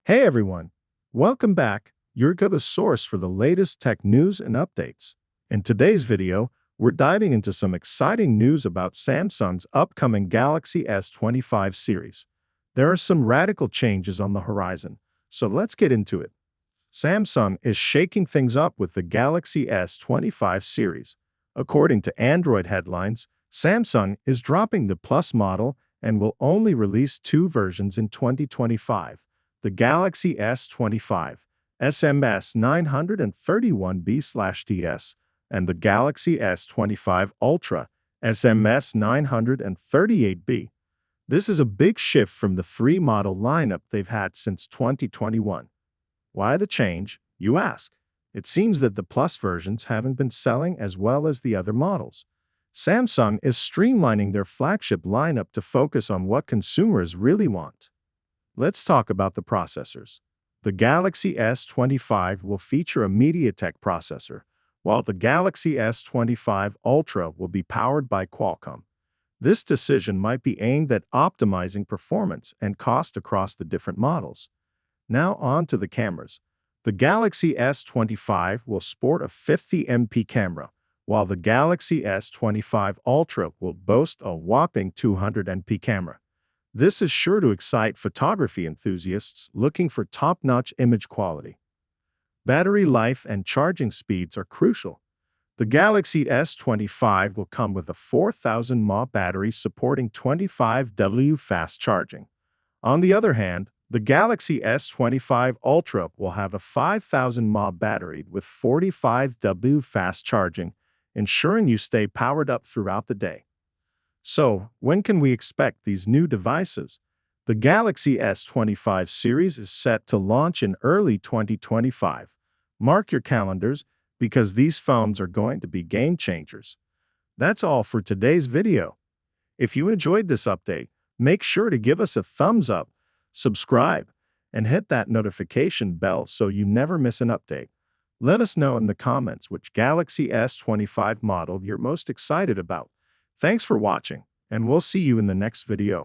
Hey everyone, welcome back. Your go-to source for the latest tech news and updates. In today's video, we're diving into some exciting news about Samsung's upcoming Galaxy S25 series. There are some radical changes on the horizon, so let's get into it. Samsung is shaking things up with the Galaxy S25 series. According to Android headlines, Samsung is dropping the Plus model and will only release two versions in 2025: the Galaxy S25 SMS 931B/TS and the Galaxy S25 Ultra SMS 938B. This is a big shift from the three-model lineup they've had since 2021. Why the change, you ask? It seems that the Plus versions haven't been selling as well as the other models. Samsung is streamlining their flagship lineup to focus on what consumers really want. Let's talk about the processors. The Galaxy S25 will feature a MediaTek processor, while the Galaxy S25 Ultra will be powered by Qualcomm. This decision might be aimed at optimizing performance and cost across the different models. Now on to the cameras. The Galaxy S25 will sport a 50MP camera, while the Galaxy S25 Ultra will boast a whopping 200MP camera. This is sure to excite photography enthusiasts looking for top-notch image quality. Battery life and charging speeds are crucial. The Galaxy S25 will come with a 4000 mAh battery supporting 25W fast charging. On the other hand, the Galaxy S25 Ultra will have a 5000 mAh battery with 45W fast charging, ensuring you stay powered up throughout the day. So, when can we expect these new devices? The Galaxy S25 series is set to launch in early 2025. Mark your calendars because these phones are going to be game changers. That's all for today's video. If you enjoyed this update, make sure to give us a thumbs up, subscribe, and hit that notification bell so you never miss an update. Let us know in the comments which Galaxy S25 model you're most excited about. Thanks for watching, and we'll see you in the next video.